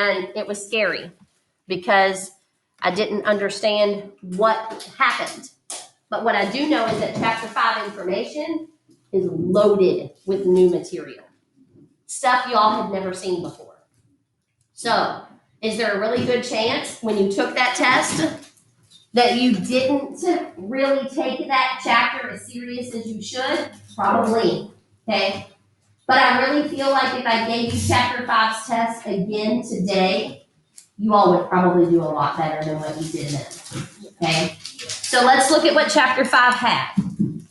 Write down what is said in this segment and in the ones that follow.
And it was scary because I didn't understand what happened. But what I do know is that chapter 5 information is loaded with new material. Stuff y'all have never seen before. So, is there a really good chance when you took that test that you didn't really take that chapter as serious as you should? Probably, okay? But I really feel like if I gave you chapter 5's test again today, you all would probably do a lot better than what you did then, okay? So let's look at what chapter 5 had.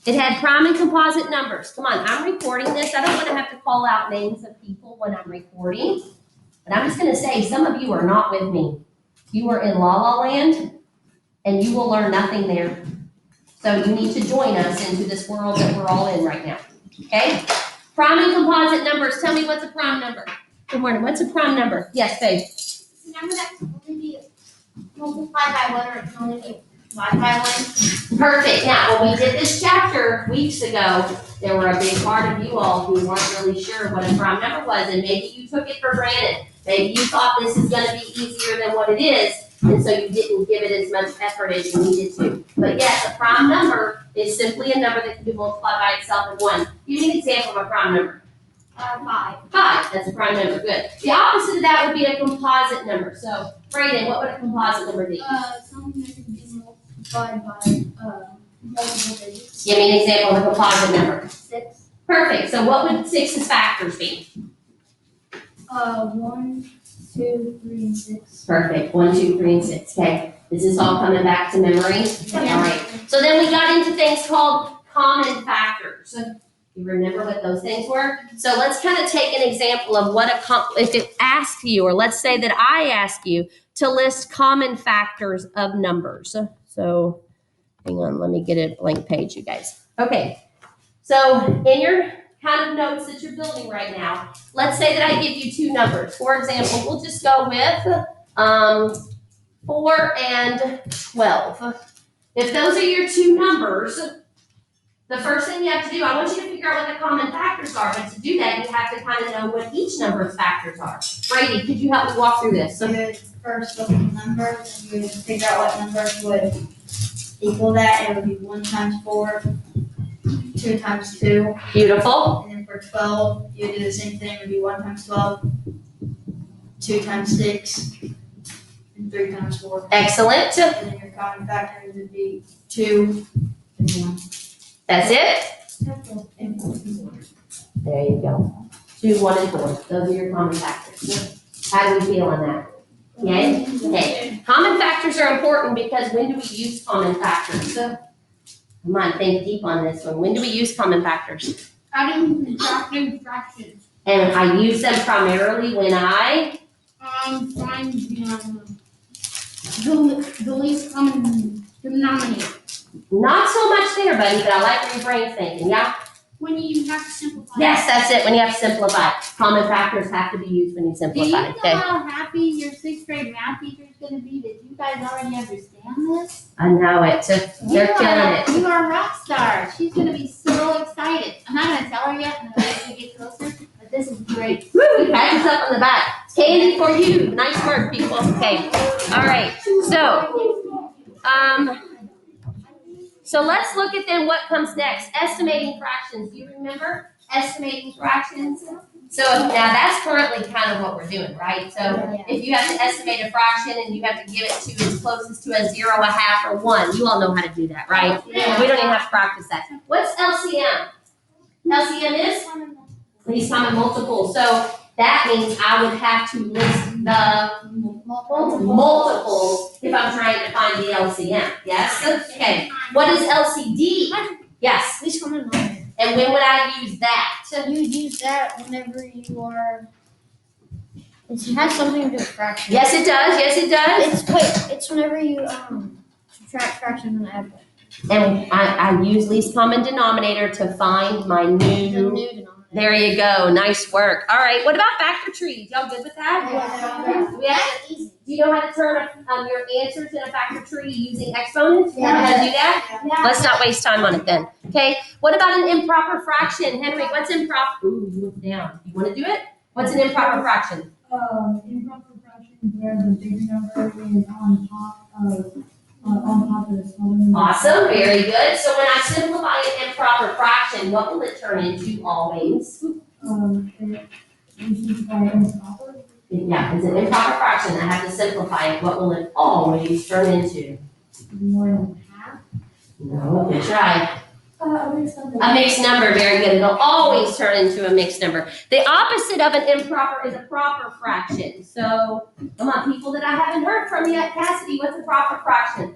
It had prime and composite numbers. Come on, I'm recording this. I don't want to have to call out names of people when I'm recording, but I'm just going to say some of you are not with me. You are in La La Land, and you will learn nothing there. So you need to join us into this world that we're all in right now, okay? Prime and composite numbers. Tell me what's a prime number. Good morning. What's a prime number? Yes, babe. It's a number that can only be multiplied by 1 or it can only be divided by 1. Perfect. Now, when we did this chapter weeks ago, there were a big part of you all who weren't really sure what a prime number was, and maybe you took it for granted. Maybe you thought this is going to be easier than what it is, and so you didn't give it as much effort as you needed to. But yes, a prime number is simply a number that can be multiplied by itself in 1. Give me an example of a prime number. 5. 5, that's a prime number, good. The opposite of that would be a composite number. So, Brayden, what would a composite number be? Something that can be multiplied by multiple digits. Give me an example of a composite number. 6. Perfect, so what would 6's factors be? 1, 2, 3, and 6. Perfect, 1, 2, 3, and 6, okay. Is this all coming back to memory? Yeah. All right, so then we got into things called common factors. You remember what those things were? So let's kind of take an example of what if it asks you, or let's say that I ask you to list common factors of numbers. So hang on, let me get a blank page, you guys. Okay, so in your kind of notes that you're building right now, let's say that I give you 2 numbers. For example, we'll just go with 4 and 12. If those are your 2 numbers, the first thing you have to do, I want you to figure out what the common factors are, but to do that, you have to kind of know what each number's factors are. Brady, could you help me walk through this? So you would first look at the numbers, and you would figure out what numbers would equal that. It would be 1 times 4, 2 times 2. Beautiful. And then for 12, you would do the same thing. It would be 1 times 12, 2 times 6, and 3 times 4. Excellent. And then your common factors would be 2 and 1. That's it? There you go. 2, 1, and 4. Those are your common factors. How do we feel on that? Yay? Okay. Common factors are important because when do we use common factors? Come on, think deep on this one. When do we use common factors? Adding and subtracting fractions. And I use them primarily when I Find the least common denominator. not so much there, buddy, but I like where your brain's thinking, yeah? When you have to simplify. Yes, that's it, when you have to simplify. Common factors have to be used when you Do you simplify, know okay? how happy your 6th grade math teacher is going to be that you guys already understand this? I know it, they're killing it. You are a rock star. She's going to be so excited. I'm not going to tell her yet until we get closer, but this is great. Woo, pat yourself on the back. Candy for you. Nice work, people. Okay. All right. So let's look at then what comes next. Estimating fractions. Do you remember estimating fractions? So now that's currently kind of what we're doing, right? So if you have to estimate a fraction and you have to give it to as closest to a 0, a half, or 1, you all know how to do that, right? Yeah. We don't even have to practice that. What's LCM? LCM is least common multiple. So that means I would have to list the multiples if I'm trying to find the LCM. Yes? Okay. What is LCD? Yes. Least common denominator. And when would I use that? You would use that whenever you are. It has something to do with fractions. Yes, it does. Yes, it does. It's whenever you subtract fractions and add them. And I use least common denominator to find my The new. new denominator. There you go. Nice work. All right. What about factor trees? Y'all good with that? Yeah. Do you know how to turn your answers in a factor tree using exponents? You know how to do that? Yeah. Let's not waste time on it then. Okay. What about an improper fraction? Henry, what's improper? Ooh, you look down. You want to do it? What's an improper fraction? Improper fraction where the big number is on top of the smaller number. Awesome, very good. So when I simplify an improper fraction, what will it turn into always? We simplify it as proper. Yeah, it's an improper fraction. I have to simplify it. What will it always turn into? More than half. No, good try. A mixed number. A mixed number, very good. It'll always turn into a mixed number. The opposite of an improper is a proper fraction. So, come on, people that I haven't heard from yet. Cassidy, what's a proper fraction?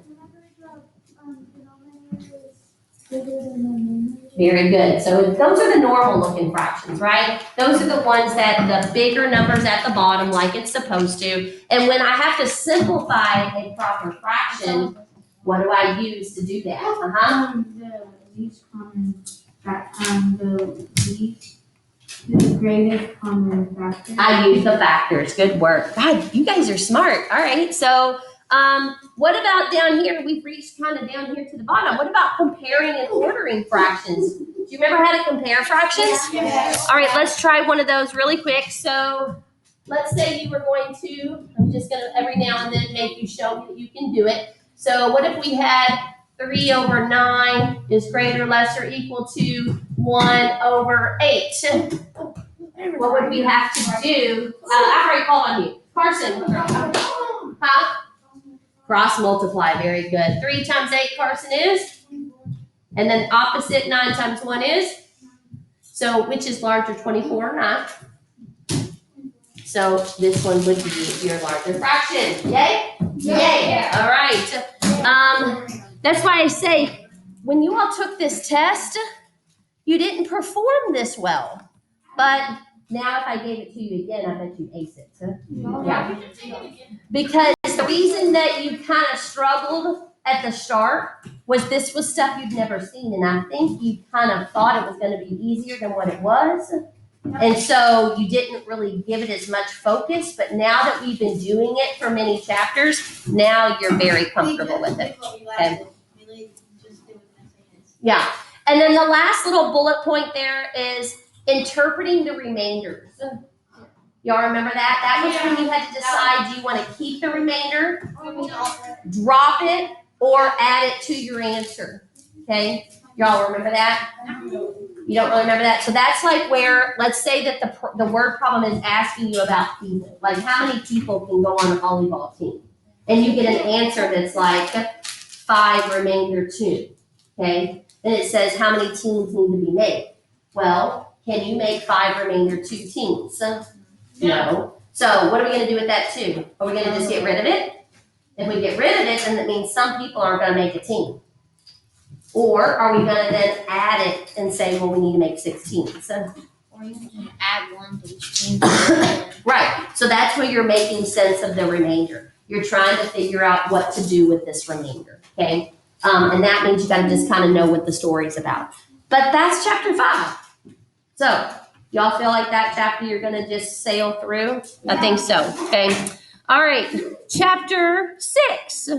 Very good. So those are the normal looking fractions, right? Those are the ones that the bigger numbers at the bottom like it's supposed to. And when I have to simplify a proper fraction, what do I use to do that? The least common the greatest common factor. I use the factors. Good work. God, you guys are smart. All right. So what about down here? We've reached kind of down here to the bottom. What about comparing and ordering fractions? Do you remember how to compare fractions? Yes. All right, let's try one of those really quick. So let's say you were going to, I'm just going to every now and then make you show me that you can do it. So what if we had 3/9 is greater, less, or equal to 1/8? What would we have to do? I already called on you. Carson. Huh? Cross multiply, very good. 3 times 8, Carson, is? And then opposite, 9 times 1 is? So which is larger, 24 or not? So this one would be your larger fraction. Yay? Yay. All right. That's why I say, when you all took this test, you didn't perform this well. But now if I gave it to you again, I bet you'd ace it. Yeah. Because the reason that you kind of struggled at the start was this was stuff you'd never seen. And I think you kind of thought it was going to be easier than what it was. And so you didn't really give it as much focus. But now that we've been doing it for many chapters, now you're very comfortable with it. Okay. Yeah. And then the last little bullet point there is interpreting the remainders. Y'all remember that? That was when you had to decide, do you want to keep the remainder, drop it, or add it to your answer? Okay? Y'all remember that? You don't really remember that? So that's like where, let's say that the word problem is asking you about people. Like how many people can go on a volleyball team? And you get an answer that's like 5 remainder 2. Okay? Then it says how many teams need to be made. Well, can you make 5 remainder 2 teams? No. So what are we going to do with that 2? Are we going to just get rid of it? If we get rid of it, then that means some people aren't going to make a team. Or are we going to then add it and say, well, we need to make 6 teams? Or you can add 1 to each team. Right. So that's where you're making sense of the remainder. You're trying to figure out what to do with this remainder. Okay? And that means you got to just kind of know what the story's about. But that's chapter 5. So, y'all feel like that chapter you're going to just sail through? I think so. Okay. All right. Chapter 6.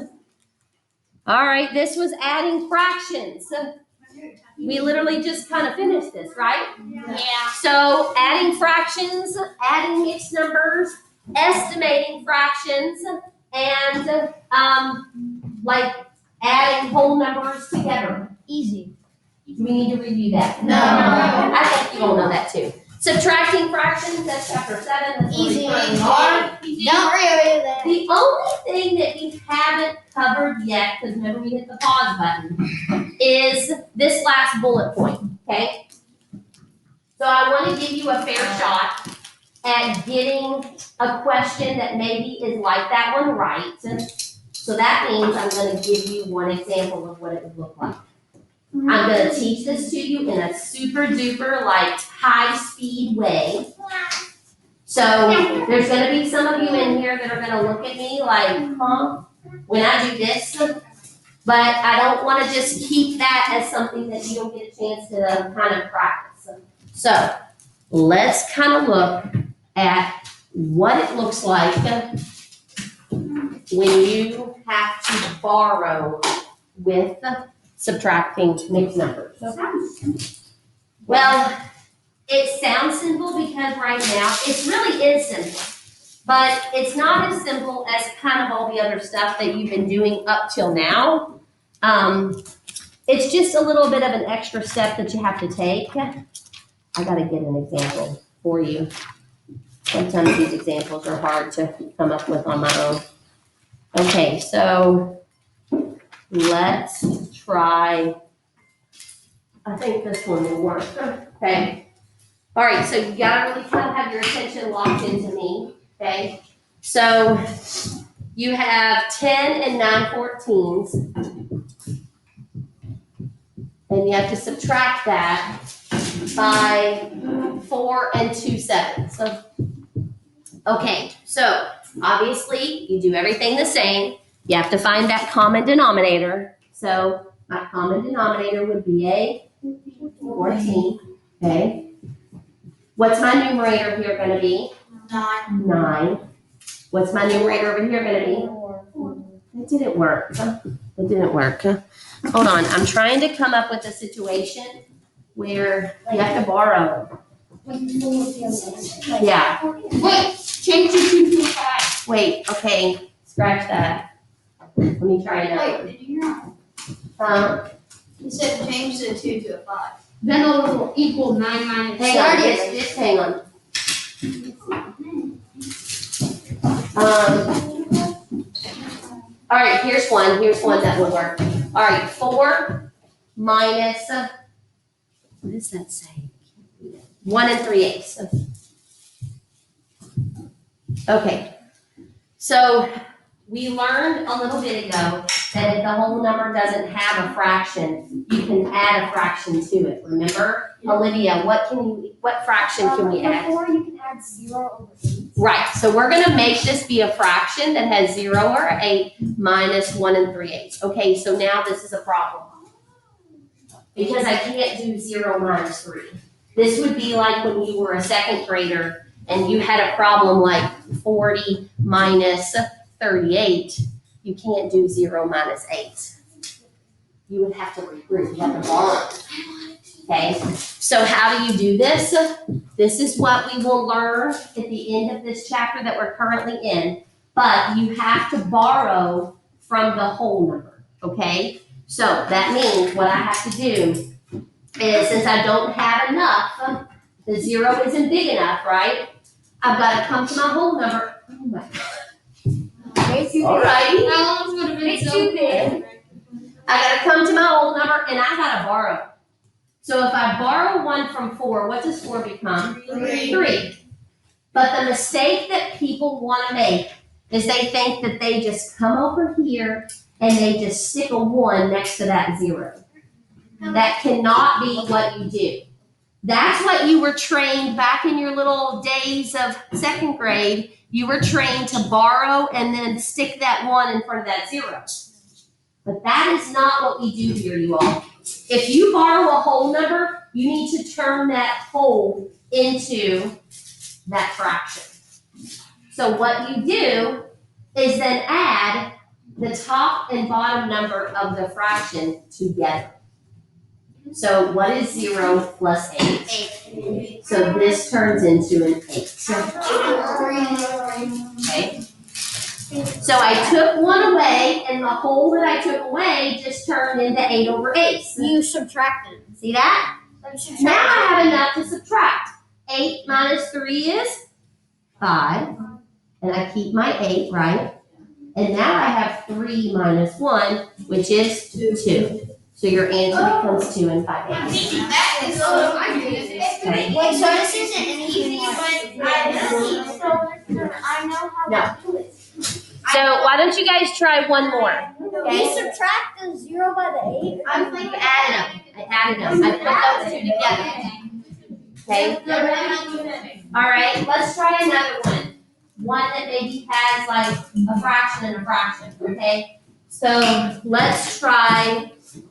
All right. This was adding fractions. We literally just kind of finished this, right? Yeah. So, adding fractions, adding mixed numbers, estimating fractions, and like adding whole numbers together. Easy. Do we need to review that? No. I think you all know that too. Subtracting fractions, that's chapter 7. That's where we Easy. currently are. Don't really that. The only thing that we haven't covered yet, because remember we hit the pause button, is this last bullet point, okay? So I want to give you a fair shot at getting a question that maybe is like that one right. So that means I'm going to give you one example of what it would look like. I'm going to teach this to you in a super duper like high speed way. So there's going to be some of you in here that are going to look at me like, huh, when I do this. But I don't want to just keep that as something that you don't get a chance to kind of practice. So let's kind of look at what it looks like when you have to borrow with subtracting mixed numbers. Well, it sounds simple because right now, it really is simple. But it's not as simple as kind of all the other stuff that you've been doing up till now. It's just a little bit of an extra step that you have to take. I gotta get an example for you. Sometimes these examples are hard to come up with on my own. Okay, so let's try, I think this one will work. Okay. All right, so you gotta really kind of have your attention locked into me, okay? So you have 10 and 9/14s. And you have to subtract that by 4 and 2/7. Okay, so obviously you do everything the same. You have to find that common denominator. So my common denominator would be a 14, okay? What's my numerator here gonna be? 9. What's my numerator over here gonna be? It didn't work. It didn't work. Hold on, I'm trying to come up with a situation where you have to borrow. Yeah. Wait, change your 2 to a 5. Wait, okay, scratch that. Let me try another. Wait, did you hear? You said change the 2 to a 5. Then it will equal 9 minus Hang on, just hang on. All right, here's one that will work. All right, 4 minus, what does that say? 1 3/8. Okay, so we learned a little bit ago that if the whole number doesn't have a fraction, you can add a fraction to it. Remember, Olivia, what fraction can we add? Before you can add 0 over 8. Right, so we're gonna make this be a fraction that has 0 or 8 minus 1 3/8. Okay, so now this is a problem. Because I can't do 0 minus 3. This would be like when you were a second grader and you had a problem like 40 minus 38. You can't do 0 minus 8. You would have to regroup, you have to borrow. Okay, so how do you do this? This is what we will learn at the end of this chapter that we're currently in, but you have to borrow from the whole number, okay? So that means what I have to do is, since I don't have enough, the 0 isn't big enough, right? I've got to come to my whole number. Oh my God. All righty. That one's gonna be so big. I got to come to my whole number and I got to borrow. So if I borrow 1 from 4, what does 4 become? 3. But the mistake that people want to make is they think that they just come over here and they just stick a 1 next to that 0. That cannot be what you do. That's what you were trained back in your little days of second grade. You were trained to borrow and then stick that 1 in front of that 0. But that is not what we do here, you all. If you borrow a whole number, you need to turn that whole into that fraction. So what you do is then add the top and bottom number of the fraction together. So what is 0 plus 8? So this turns into an 8. Okay. So I took 1 away, and the whole that I took away just turned into 8 over 8. You subtracted. See that? Now I have enough to subtract. 8 minus 3 is 5. And I keep my 8, right? And now I have 3 minus 1, which is 2. So your answer becomes 2 and 5/8. That is so Okay. Wait, so this isn't an easy one. I know how No. to do it. So why don't you guys try one more? You subtract the 0 by the 8. I added them. I put those two together. Okay. All right. Let's try another one. One that maybe has like a fraction and a fraction. Okay. So let's try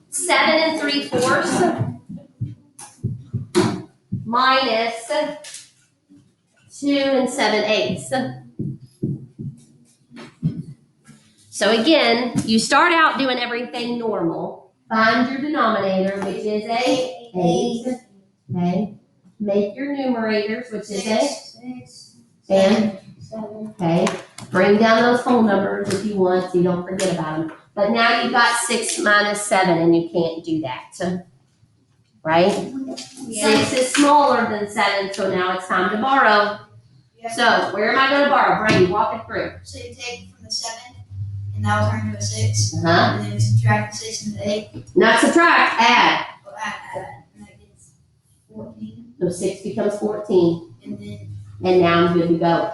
7 3/4 minus 2 7/8. So again, you start out doing everything normal. Find your denominator, which is a 8. Okay. Make your numerators, which is a and Okay, bring down those whole numbers if you want, so you don't forget about them. But now you've got 6 minus 7, and you can't do that, right? 6 is smaller than 7, so now it's time to borrow. So where am I going to borrow? Brady, walk it through. So you take from the 7, and that will turn into a 6. Uh-huh. And then subtract the 6 and the 8. Not subtract, add. Well, add. And that gets 14. So 6 becomes 14, And then and now I'm good to go.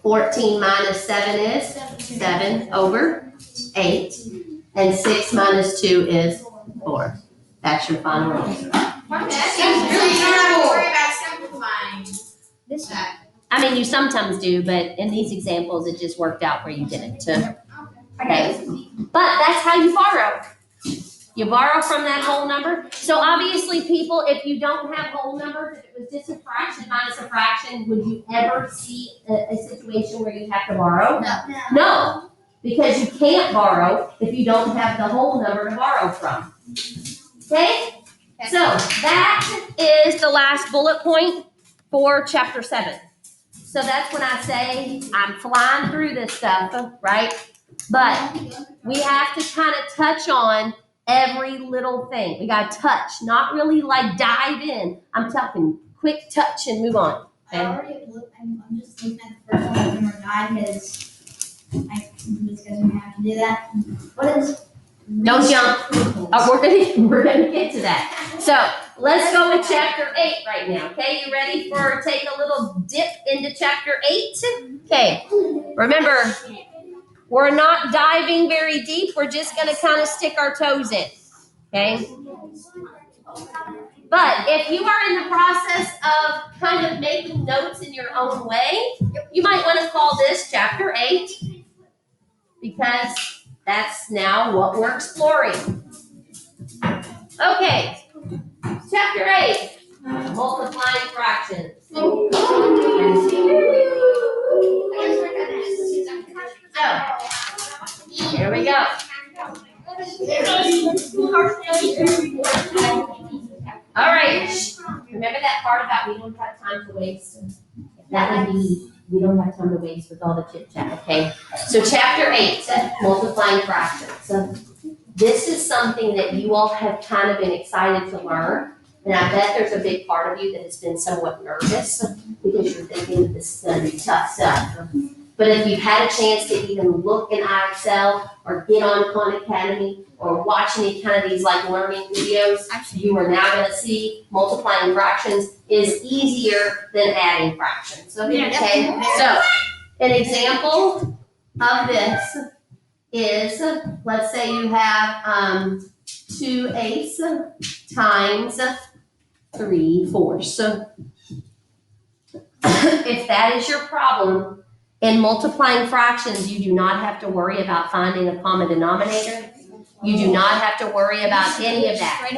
14 minus 7 is 7 over 8, and 6 minus 2 is 4. That's your final answer. So you don't have to worry about simplifying. This I mean, you sometimes do, but in these examples, it just worked out where you did it. Okay. But that's how you borrow. You borrow from that whole number. So obviously, people, if you don't have whole numbers, if it was just a fraction minus a fraction, would you ever see a situation where you have to borrow? No, because you can't borrow if you don't have the whole number to borrow from. Okay? So that is the last bullet point for chapter 7. So that's when I say I'm flying through this stuff, right? But we have to kind of touch on every little thing. We got to touch, not really like dive in. I'm talking quick touch and move on. I already looked, I'm just looking at the first one, number 9, because I'm just gonna have to do that. What is? Don't jump. We're gonna get to that. So let's go with chapter 8 right now. Okay, you ready for take a little dip into chapter 8? Okay, remember, we're not diving very deep. We're just gonna kind of stick our toes in. Okay. But if you are in the process of kind of making notes in your own way, you might want to call this chapter 8 because that's now what we're exploring. Okay, chapter 8, multiplying fractions. So, here we go. All right, remember that part about we don't have time to waste? That would be, we don't have time to waste with all the chit chat, okay? So chapter 8, multiplying fractions. So this is something that you all have kind of been excited to learn. And I bet there's a big part of you that has been somewhat nervous because you're thinking that this is going to be tough stuff. But if you've had a chance to even look in iExcel or get on Khan Academy or watch any kind of these like learning videos, you are now going to see multiplying fractions is easier than adding fractions. Okay, so an example of this is, let's say you have 2/8 times 3/4. If that is your problem, in multiplying fractions, you do not have to worry about finding a common denominator. You do not have to worry about any of that.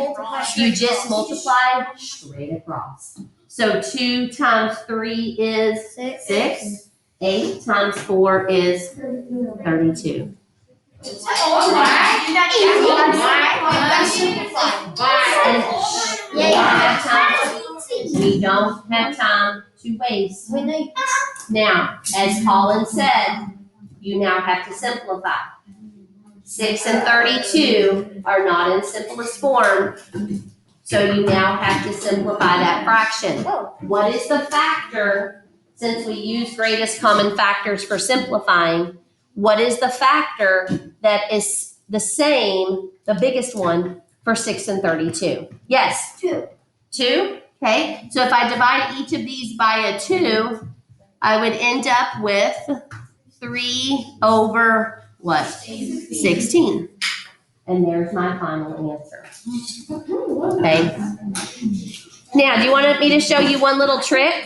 You just multiply straight across. So 2 times 3 is 6. 8 times 4 is 32. We don't have time to waste. Now, as Colin said, you now have to simplify. 6 and 32 are not in simplest form, so you now have to simplify that fraction. What is the factor, since we use greatest common factors for simplifying, what is the factor that is the same, the biggest one, for 6 and 32? Yes? 2. 2? Okay, so if I divide each of these by a 2, I would end up with 3 over what? 16. And there's my final answer. Okay. Now, do you want me to show you one little trick?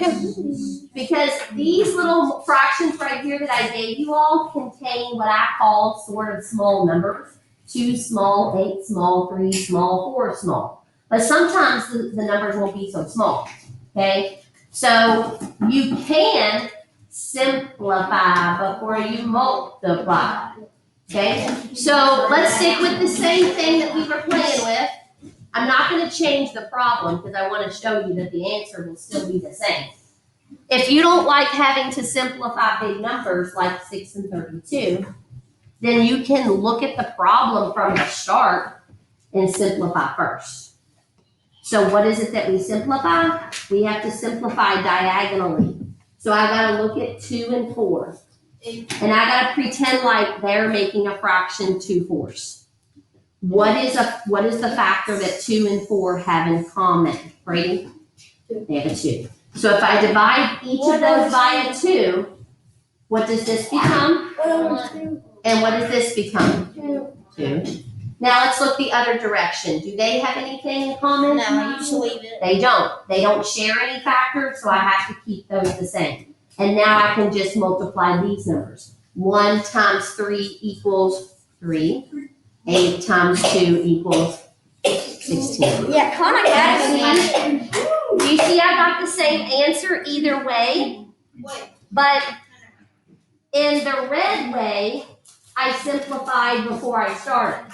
Because these little fractions right here that I gave you all contain what I call sort of small numbers. 2 small, 8 small, 3 small, 4 small. But sometimes the numbers won't be so small. Okay? So you can simplify before you multiply. Okay? So let's stick with the same thing that we were playing with. I'm not going to change the problem because I want to show you that the answer will still be the same. If you don't like having to simplify big numbers like 6 and 32, then you can look at the problem from the start and simplify first. So what is it that we simplify? We have to simplify diagonally. So I gotta look at 2 and 4. And I gotta pretend like they're making a fraction 2/4. What is the factor that 2 and 4 have in common, Brady? They have a 2. So if I divide each of those by a 2, what does this become? And what does this become? 2. Now let's look the other direction. Do they have anything in common? No, I used to leave it. They don't. They don't share any factors, so I have to keep those the same. And now I can just multiply these numbers. 1 times 3 equals 3. 8 times 2 equals 16. Yeah, Khan Academy. Do you see I got the same answer either way? But in the red way, I simplified before I started.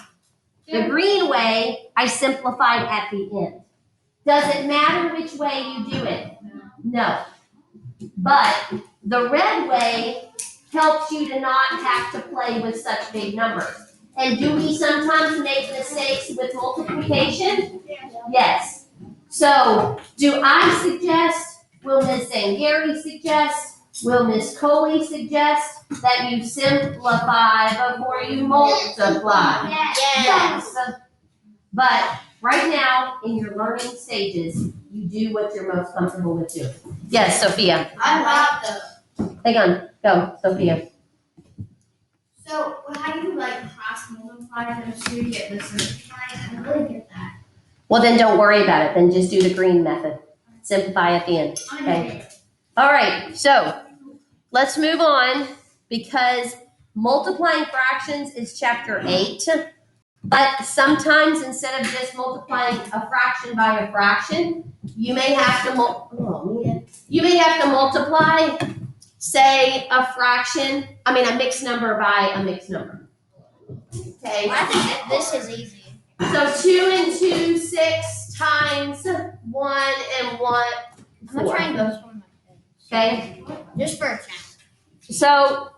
The green way, I simplified at the end. Does it matter which way you do it? No. But the red way helps you to not have to play with such big numbers. And do we sometimes make mistakes with multiplication? Yes. So, do I suggest, will Ms. Zangari suggest, will Ms. Coley suggest that you simplify before you multiply? Yes. But right now, in your learning stages, you do what you're most comfortable with doing. Yes, Sophia. I love the. Hang on. Go, Sophia. So, how do you like cross multiply those two to get this simplified? I don't really get that. Well, then don't worry about it. Then just do the green method. Simplify at the end. Okay. All right. So let's move on because multiplying fractions is chapter 8. But sometimes instead of just multiplying a fraction by a fraction, you may have to multiply, say, a mixed number by a mixed number. Okay. I think that this is easy. So 2 and 2, 6 times 1 and 1, I'm gonna try and 4. go swim Okay. just for a chance. So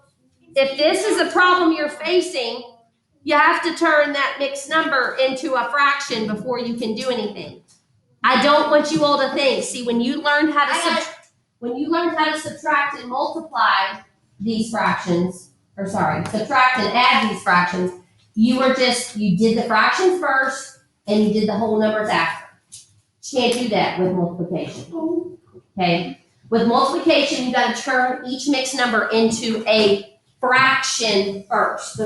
if this is a problem you're facing, you have to turn that mixed number into a fraction before you can do anything. I don't want you all to think. See, when you learned how to subtract and multiply these fractions, subtract and add these fractions, you did the fractions first and you did the whole numbers after. You can't do that with multiplication. Okay? With multiplication, you got to turn each mixed number into a fraction first.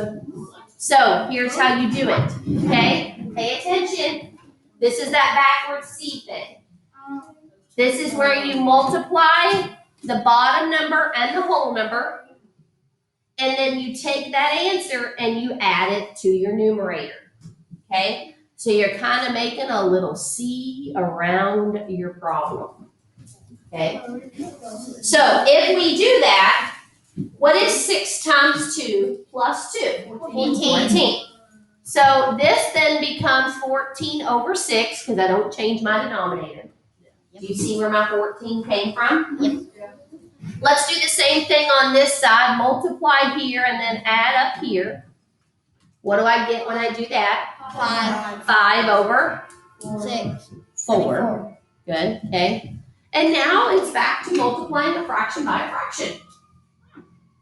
So here's how you do it. Okay? Pay attention. This is that backwards C thing. This is where you multiply the bottom number and the whole number. And then you take that answer and you add it to your numerator. Okay? So you're kind of making a little C around your problem. Okay? So if we do that, what is 6 times 2 plus 2? 14. So this then becomes 14 over 6 because I don't change my denominator. Do you see where my 14 came from? Yep. Let's do the same thing on this side. Multiply here and then add up here. What do I get when I do that? 5 over 6. 4. Good, okay. And now it's back to multiplying a fraction by a fraction.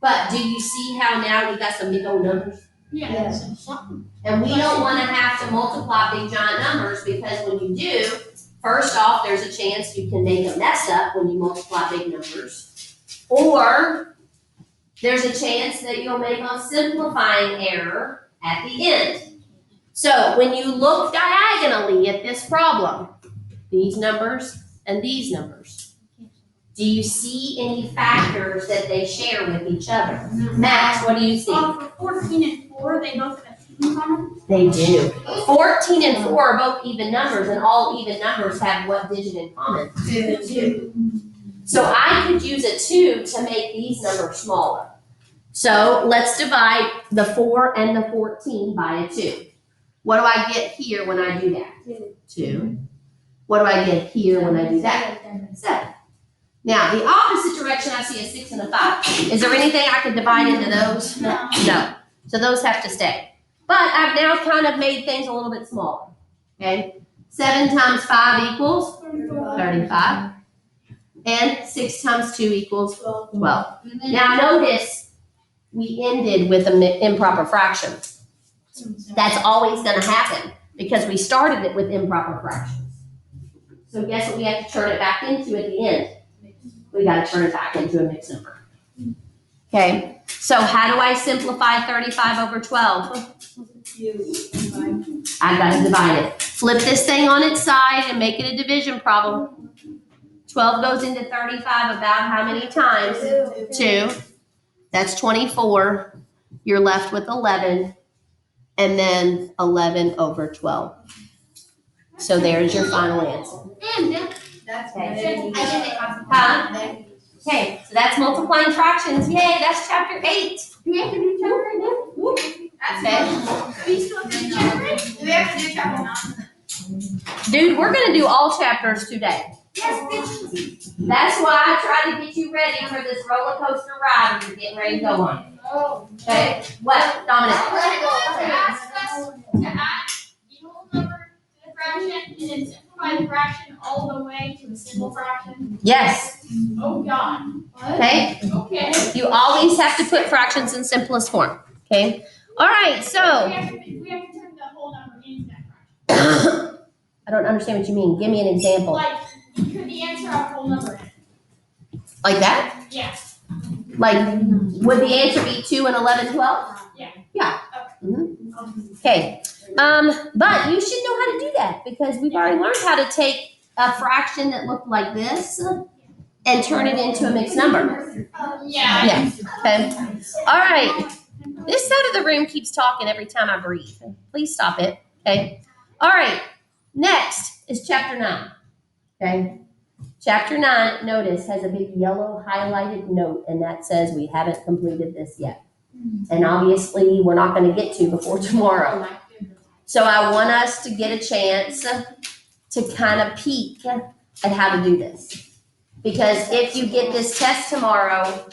But do you see how now we got some big old numbers? Yes. And we don't want to have to multiply big giant numbers because when you do, first off, there's a chance you can make a mess up when you multiply big numbers. Or there's a chance that you'll make a simplifying error at the end. So when you look diagonally at this problem, these numbers and these numbers, do you see any factors that they share with each other? Max, what do you see? For 14 and 4, they both have 2 in common. They do. 14 and 4 are both even numbers, and all even numbers have what digit in common? 2. So I could use a 2 to make these numbers smaller. So let's divide the 4 and the 14 by a 2. What do I get here when I do that? 2. What do I get here when I do that? 7. Now, the opposite direction, I see a 6 and a 5. Is there anything I could divide into those? No. No. So those have to stay. But I've now kind of made things a little bit smaller. Okay? 7 times 5 equals 35. And 6 times 2 equals 12. Now notice we ended with an improper fraction. That's always going to happen because we started it with improper fractions. So guess what we have to turn it back into at the end? We got to turn it back into a mixed number. Okay, so how do I simplify 35 over 12? I got to divide it. Flip this thing on its side and make it a division problem. 12 goes into 35 about how many times? 2. That's 24. You're left with 11. And then 11 over 12. So there's your final answer. That's Okay. good. Huh? Okay, so that's multiplying fractions. Yay, that's chapter 8. Do we have to do chapter 8 now? Okay. We still have to do chapter 8? Do we have to do chapter 9? Dude, we're going to do all chapters today. Yes, bitch. That's why I try to get you ready for this roller coaster ride you're getting ready to go on. Oh. Okay? What, Dominic? To ask us to add the whole number to the fraction and then simplify the fraction all the way to a simple fraction. Yes. Oh, God. Okay? Okay. You always have to put fractions in simplest form. Okay? All right, so. We have to turn the whole number into that fraction. I don't understand what you mean. Give me an example. Like, could the answer have a whole number in it? Like that? Yes. Like, would the answer be 2 and 11, 12? Yeah. Yeah. Okay. But you should know how to do that because we've already learned how to take a fraction that looked like this and turn it into a mixed number. Yeah. Yeah. Okay. All right. This side of the room keeps talking every time I breathe. Please stop it. Okay. All right. Next is chapter 9. Okay. Chapter 9, notice, has a big yellow highlighted note, and that says we haven't completed this yet. And obviously, we're not going to get to before tomorrow. So I want us to get a chance to kind of peek at how to do this. Because if you get this test tomorrow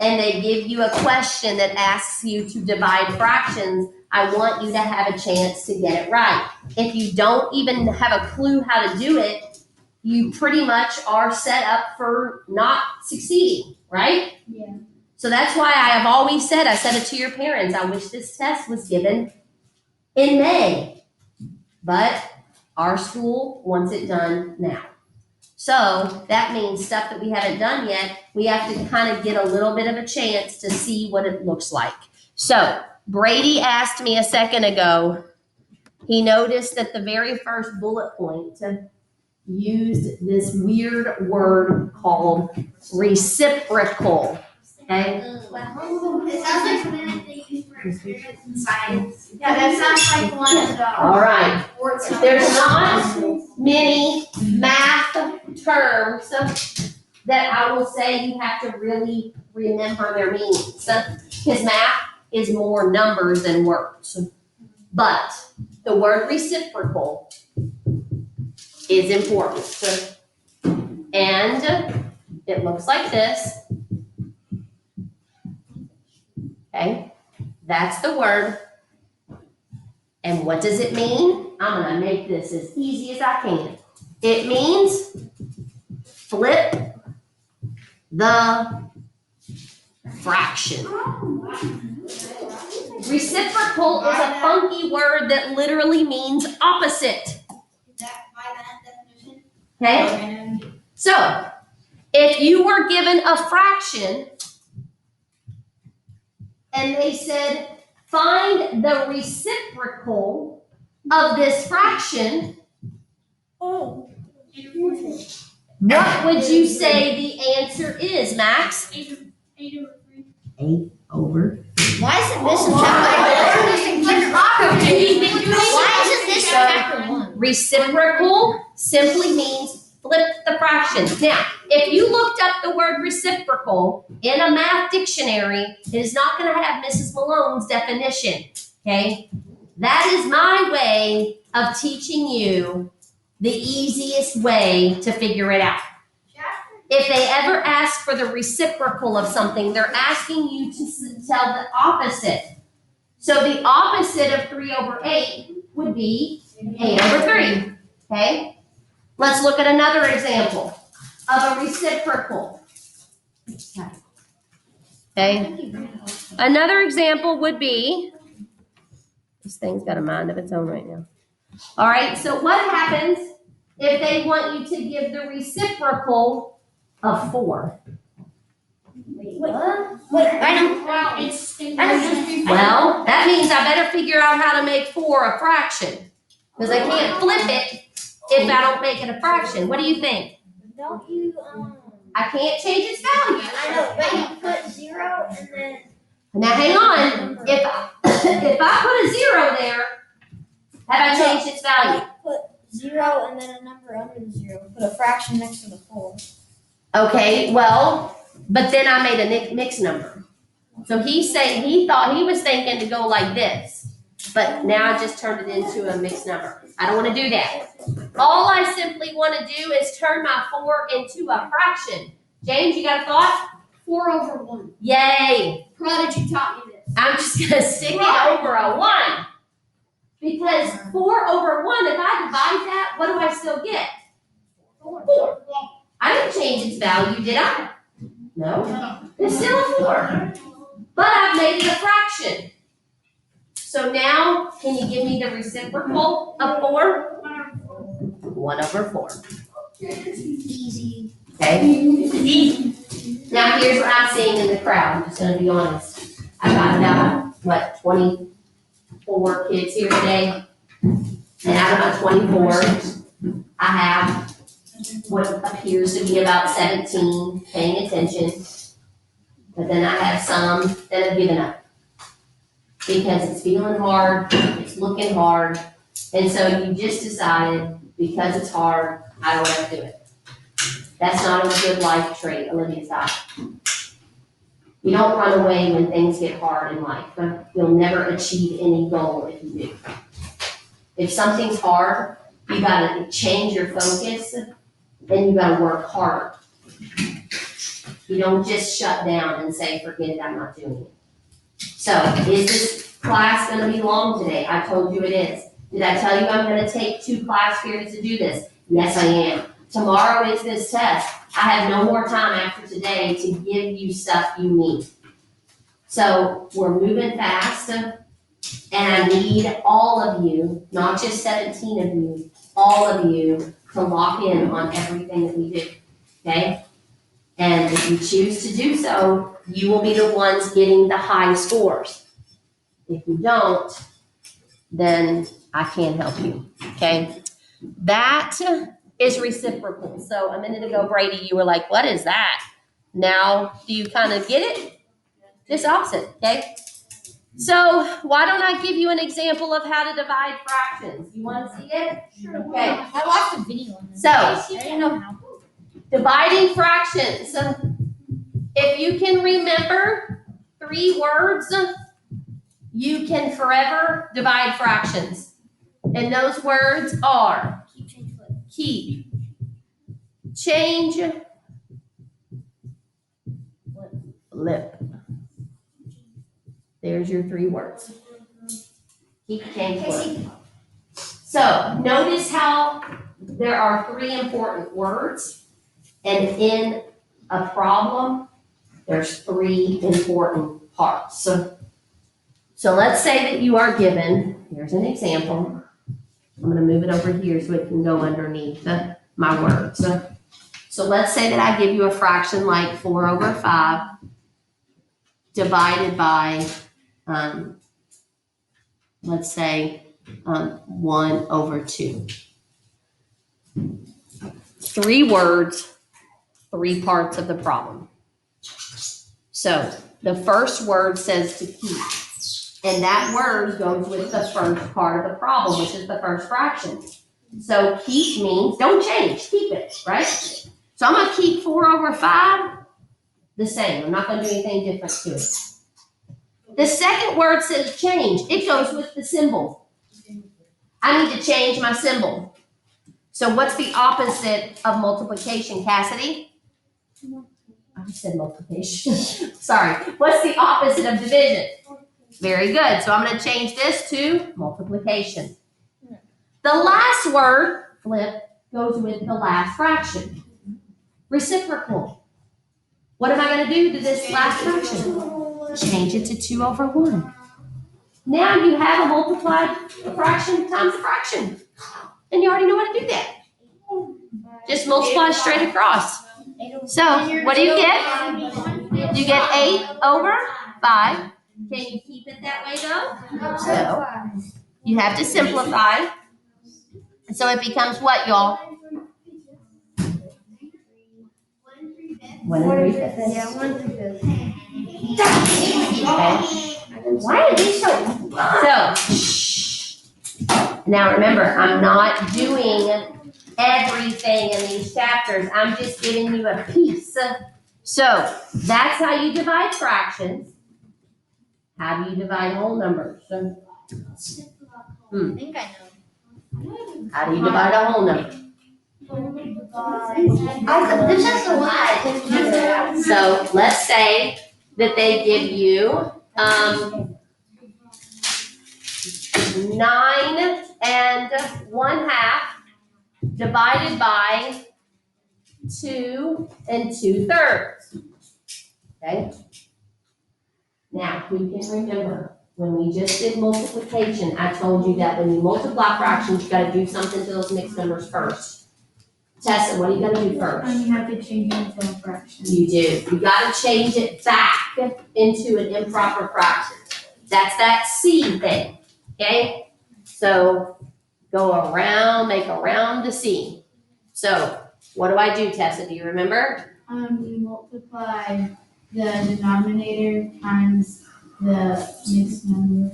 and they give you a question that asks you to divide fractions, I want you to have a chance to get it right. If you don't even have a clue how to do it, you pretty much are set up for not succeeding, right? Yeah. So that's why I have always said, I said it to your parents, I wish this test was given in May. But our school wants it done now. So that means stuff that we haven't done yet, we have to kind of get a little bit of a chance to see what it looks like. So Brady asked me a second ago, he noticed that the very first bullet point used this weird word called reciprocal. Okay? It sounds like something like they use for experiments in science. Yeah, that sounds like one of the. All right. There's not many math terms that I will say you have to really remember their meanings. Because math is more numbers than words. But the word reciprocal is important. And it looks like this. Okay, that's the word. And what does it mean? I'm gonna make this as easy as I can. It means flip the fraction. Reciprocal is a funky word that literally means opposite. By that definition. Okay? So, if you were given a fraction and they said, find the reciprocal of this fraction, what would you say the answer is, Max? 8 over 3. Why isn't this in chapter 1? Why isn't this in chapter 1? Reciprocal simply means flip the fraction. Now, if you looked up the word reciprocal in a math dictionary, it is not going to have Mrs. Malone's definition, okay? That is my way of teaching you the easiest way to figure it out. Chapter if they ever ask for the reciprocal of something, they're asking you to tell the opposite. So the opposite of 3/8 would be 8/3, okay? Let's look at another example of a reciprocal. Okay? Another example would be, this thing's got a mind of its own right now. All right, so what happens if they want you to give the reciprocal of 4? Wait, I know. Well, it's. Well, that means I better figure out how to make 4 a fraction. Because I can't flip it if I don't make it a fraction. What do you think? Don't you, I can't change its value. I know, but you put 0 and then. Now hang on. If I put a 0 there, have I changed its value? Put 0 and then a number under the 0. Put a fraction next to the 4. Okay, well, but then I made a mixed number. So he thought he was thinking to go like this, but now I just turned it into a mixed number. I don't want to do that. All I simply want to do is turn my 4 into a fraction. James, you got a thought? 4/1. Yay! Prodigy taught me this. I'm just gonna stick it over a 1. Because 4/1, if I divide that, what do I still get? 4. I didn't change its value, did I? No. It's still a 4. But I've made it a fraction. So now, can you give me the reciprocal of 4? 1/4. Easy. Okay? Now here's what I'm seeing in the crowd, I'm just gonna be honest. I've got about, 24 kids here today. And out of my 24, I have what appears to be about 17 paying attention. But then I have some that have given up. Because it's feeling hard, it's looking hard, and so you just decided, because it's hard, I don't want to do it. That's not a good life trait, Olivia's not. You don't run away when things get hard in life. You'll never achieve any goal if you do. If something's hard, you gotta change your focus and you gotta work hard. You don't just shut down and say, forget it, I'm not doing it. So, is this class gonna be long today? I told you it is. Did I tell you I'm gonna take 2 class periods to do this? Yes, I am. Tomorrow is this test. I have no more time after today to give you stuff you need. So, we're moving fast, and I need all of you, not just 17 of you, all of you to lock in on everything that we do, okay? And if you choose to do so, you will be the ones getting the high scores. If you don't, then I can't help you, okay? That is reciprocal. So a minute ago, Brady, you were like, what is that? Now, do you kind of get it? Just opposite, okay? So why don't I give you an example of how to divide fractions? You want to see it? Sure. Okay. I watched a video on this. So, I didn't know how. dividing fractions. If you can remember 3 words, you can forever divide fractions. And those words are Keep, change, flip. keep, change, flip. There's your 3 words. Keep, change, flip. So notice how there are 3 important words, and in a problem, there's 3 important parts. So let's say that you are given, here's an example. I'm gonna move it over here so it can go underneath my words. So let's say that I give you a fraction like 4/5 divided by, let's say, 1/2. 3 words, 3 parts of the problem. So the first word says to keep, and that word goes with the first part of the problem, which is the first fraction. So keep means don't change, keep it, right? So I'm gonna keep 4/5 the same. I'm not gonna do anything different to it. The second word says change. It goes with the symbol. I need to change my symbol. So what's the opposite of multiplication, Cassidy? I said multiplication. Sorry. What's the opposite of division? Very good. So I'm going to change this to multiplication. The last word, flip, goes with the last fraction. Reciprocal. What am I going to do to this last fraction? Change it to 2 over 1. Now you have a multiplied fraction times a fraction. And you already know how to do that. Just multiply straight across. So, what do you get? You get 8 over 5. Can you keep it that way though? No. You have to simplify. So it becomes what, y'all? 1 3/5. Yeah, 1 3/5. Okay. Why are these so? Now remember, I'm not doing everything in these chapters. I'm just giving you a piece. So that's how you divide fractions. How do you divide whole numbers? I think I know. How do you divide a whole number? This has the Y. So let's say that they give you 9 1/2 divided by 2 2/3. Okay? Now, who can remember when we just did multiplication, I told you that when you multiply fractions, you gotta do something to those mixed numbers first. Tessa, what are you gonna do first? You have to change it into a fraction. You do. You gotta change it back into an improper fraction. That's that C thing, okay? So go around, make around the C. So what do I do, Tessa? Do you remember? You multiply the denominator times the mixed number, or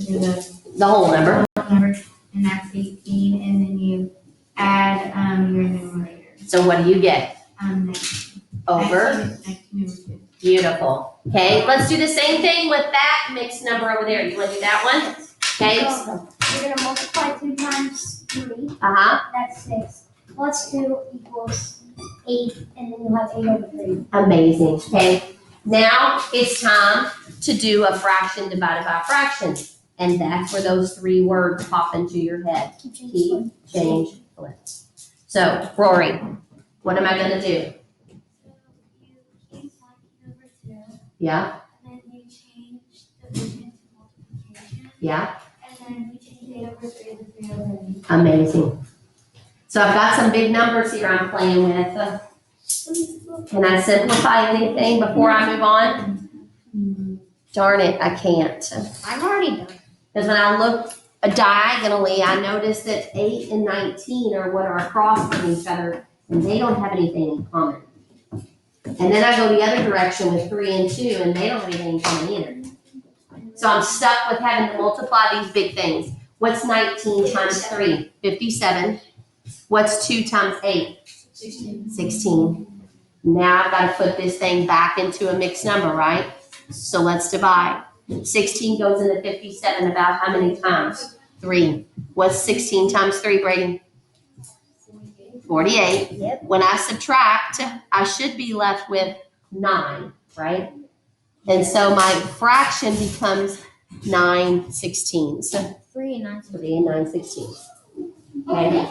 The whole number. the number, and that's 18, and then you add, your numerator. So what do you get? 19. Over. 19 over 2. Beautiful. Okay, let's do the same thing with that mixed number over there. You wanna do that one? Okay. You're gonna multiply 2 times 3. Uh-huh. That's 6. Plus 2 equals 8, and then you'll have 8 over 3. Amazing. Okay. Now it's time to do a fraction divided by a fraction. And that's where those 3 words pop into your head. Keep, change, flip. So, Rory, what am I gonna do? Yeah, And then you change division to multiplication. yeah, And then you change 8 over 3 to 3 over 8. amazing. So I've got some big numbers here I'm playing with. Can I simplify anything before I move on? Darn it, I can't. I'm already done. Because when I look diagonally, I notice that 8 and 19 are what are across from each other, and they don't have anything in common. And then I go the other direction with 3 and 2, and they don't have anything in common either. So I'm stuck with having to multiply these big things. What's 19 times 3? 57. What's 2 times 8? 16. Now I've got to put this thing back into a mixed number, right? So let's divide. 16 goes into 57 about how many times? 3. What's 16 times 3, Brady? 48. Yep. When I subtract, I should be left with 9, right? And so my fraction becomes 9/16. 3 and 9. 3 and 9/16. Okay?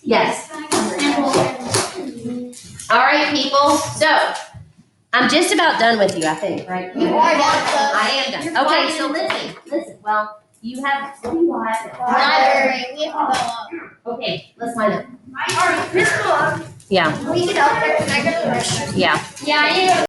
Yes. All right, people. So I'm just about done with you, I think, right? You are done. I am done. Okay, so listen. Well, you have, what do you want? Library, we have to go up. Okay, let's find it. Alright, Crystal, Yeah, we get up there, can I go to the restroom? yeah. Yeah, I